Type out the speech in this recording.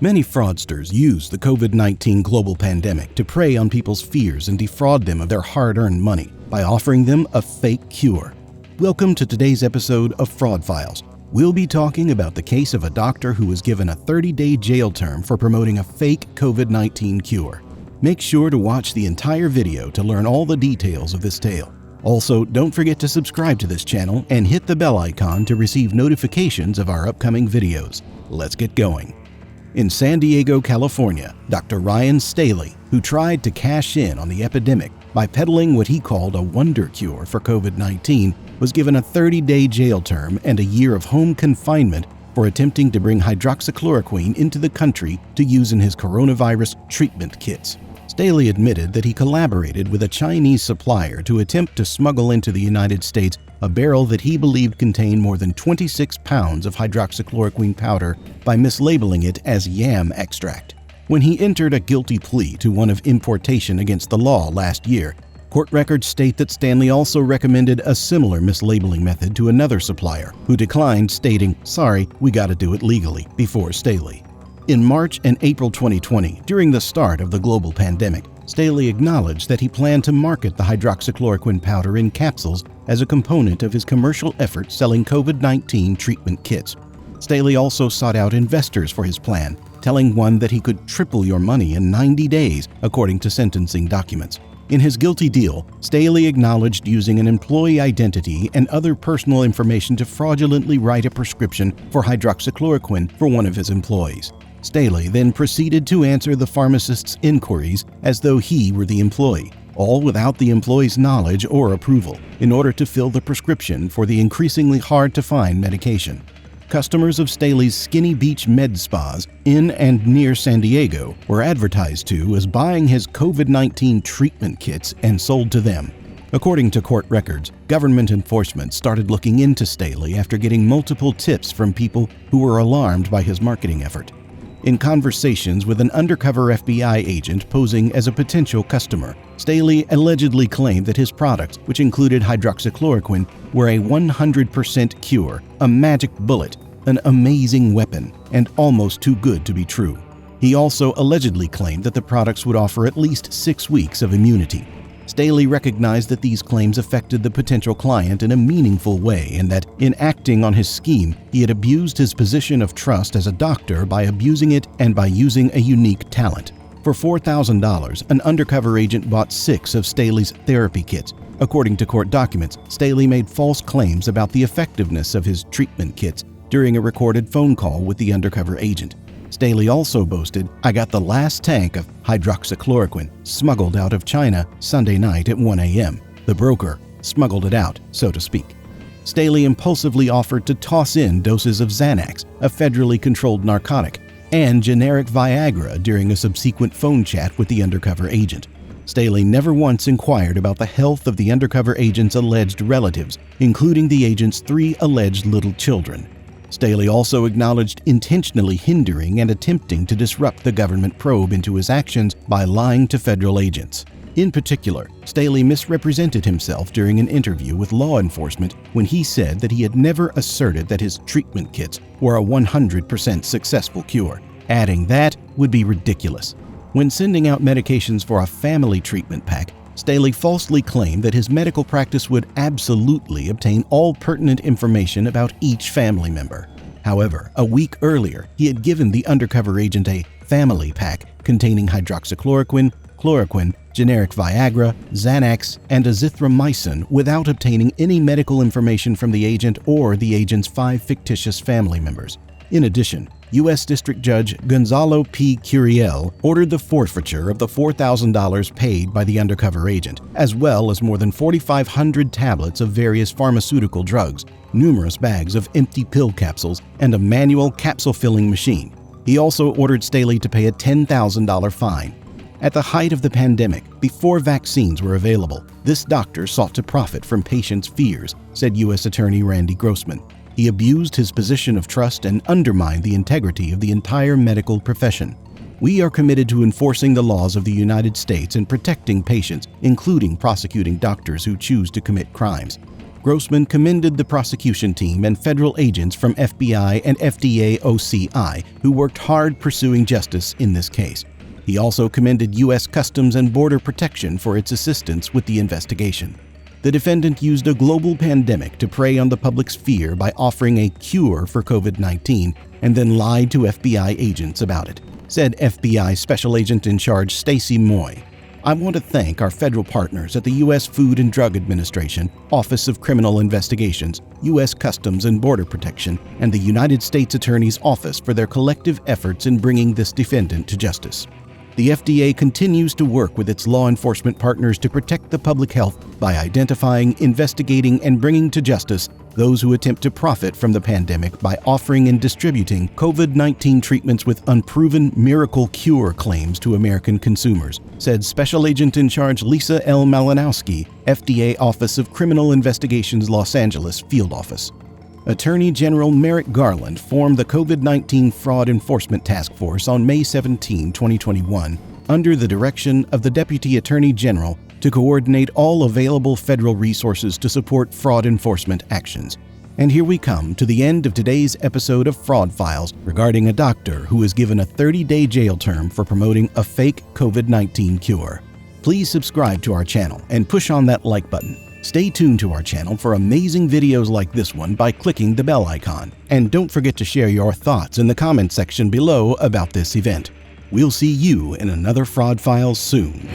Many fraudsters use the COVID-19 global pandemic to prey on people's fears and defraud them of their hard-earned money by offering them a fake cure. Welcome to today's episode of Fraud Files. We'll be talking about the case of a doctor who was given a 30-day jail term for promoting a fake COVID-19 cure. Make sure to watch the entire video to learn all the details of this tale. Also, don't forget to subscribe to this channel and hit the bell icon to receive notifications of our upcoming videos. Let's get going. In San Diego, California, Dr. Ryan Staley, who tried to cash in on the epidemic by peddling what he called a wonder cure for COVID-19, was given a 30-day jail term and a year of home confinement for attempting to bring hydroxychloroquine into the country to use in his coronavirus treatment kits. Staley admitted that he collaborated with a Chinese supplier to attempt to smuggle into the United States a barrel that he believed contained more than 26 pounds of hydroxychloroquine powder by mislabeling it as yam extract. When he entered a guilty plea to one of importation against the law last year, court records state that Stanley also recommended a similar mislabeling method to another supplier, who declined, stating, "Sorry, we gotta do it legally," before Staley. In March and April 2020, during the start of the global pandemic, Staley acknowledged that he planned to market the hydroxychloroquine powder in capsules as a component of his commercial effort selling COVID-19 treatment kits. Staley also sought out investors for his plan, telling one that he could triple your money in 90 days, according to sentencing documents. In his guilty deal, Staley acknowledged using an employee identity and other personal information to fraudulently write a prescription for hydroxychloroquine for one of his employees. Staley then proceeded to answer the pharmacist's inquiries as though he were the employee, all without the employee's knowledge or approval, in order to fill the prescription for the increasingly hard-to-find medication. Customers of Staley's Skinny Beach med spas in and near San Diego were advertised to as buying his COVID-19 treatment kits and sold to them. According to court records, government enforcement started looking into Staley after getting multiple tips from people who were alarmed by his marketing effort. In conversations with an undercover FBI agent posing as a potential customer, Staley allegedly claimed that his products, which included hydroxychloroquine, were a 100% cure, a magic bullet, an amazing weapon, and almost too good to be true. He also allegedly claimed that the products would offer at least 6 weeks of immunity. Staley recognized that these claims affected the potential client in a meaningful way and that, in acting on his scheme, he had abused his position of trust as a doctor by abusing it and by using a unique talent. For $4,000, an undercover agent bought 6 of Staley's therapy kits. According to court documents, Staley made false claims about the effectiveness of his treatment kits during a recorded phone call with the undercover agent. Staley also boasted, "I got the last tank of hydroxychloroquine smuggled out of China Sunday night at 1 a.m. The broker smuggled it out, so to speak." Staley impulsively offered to toss in doses of Xanax, a federally controlled narcotic, and generic Viagra during a subsequent phone chat with the undercover agent. Staley never once inquired about the health of the undercover agent's alleged relatives, including the agent's 3 alleged little children. Staley also acknowledged intentionally hindering and attempting to disrupt the government probe into his actions by lying to federal agents. In particular, Staley misrepresented himself during an interview with law enforcement when he said that he had never asserted that his treatment kits were a 100% successful cure, adding that would be ridiculous. When sending out medications for a family treatment pack, Staley falsely claimed that his medical practice would absolutely obtain all pertinent information about each family member. However, a week earlier, he had given the undercover agent a family pack containing hydroxychloroquine, chloroquine, generic Viagra, Xanax, and azithromycin without obtaining any medical information from the agent or the agent's 5 fictitious family members. In addition, U.S. District Judge Gonzalo P. Curiel ordered the forfeiture of the $4,000 paid by the undercover agent, as well as more than 4,500 tablets of various pharmaceutical drugs, numerous bags of empty pill capsules, and a manual capsule-filling machine. He also ordered Staley to pay a $10,000 fine. At the height of the pandemic, before vaccines were available, this doctor sought to profit from patients' fears, said U.S. Attorney Randy Grossman. He abused his position of trust and undermined the integrity of the entire medical profession. We are committed to enforcing the laws of the United States and protecting patients, including prosecuting doctors who choose to commit crimes. Grossman commended the prosecution team and federal agents from FBI and FDA OCI who worked hard pursuing justice in this case. He also commended U.S. Customs and Border Protection for its assistance with the investigation. The defendant used a global pandemic to prey on the public's fear by offering a cure for COVID-19 and then lied to FBI agents about it, said FBI Special Agent in Charge Stacey Moy. I want to thank our federal partners at the U.S. Food and Drug Administration, Office of Criminal Investigations, U.S. Customs and Border Protection, and the United States Attorney's Office for their collective efforts in bringing this defendant to justice. The FDA continues to work with its law enforcement partners to protect the public health by identifying, investigating, and bringing to justice those who attempt to profit from the pandemic by offering and distributing COVID-19 treatments with unproven miracle cure claims to American consumers, said Special Agent in Charge Lisa L. Malinowski, FDA Office of Criminal Investigations Los Angeles Field Office. Attorney General Merrick Garland formed the COVID-19 Fraud Enforcement Task Force on May 17, 2021, under the direction of the Deputy Attorney General to coordinate all available federal resources to support fraud enforcement actions. And here we come to the end of today's episode of Fraud Files regarding a doctor who was given a 30-day jail term for promoting a fake COVID-19 cure. Please subscribe to our channel and push on that like button. Stay tuned to our channel for amazing videos like this one by clicking the bell icon. And don't forget to share your thoughts in the comment section below about this event. We'll see you in another Fraud Files soon.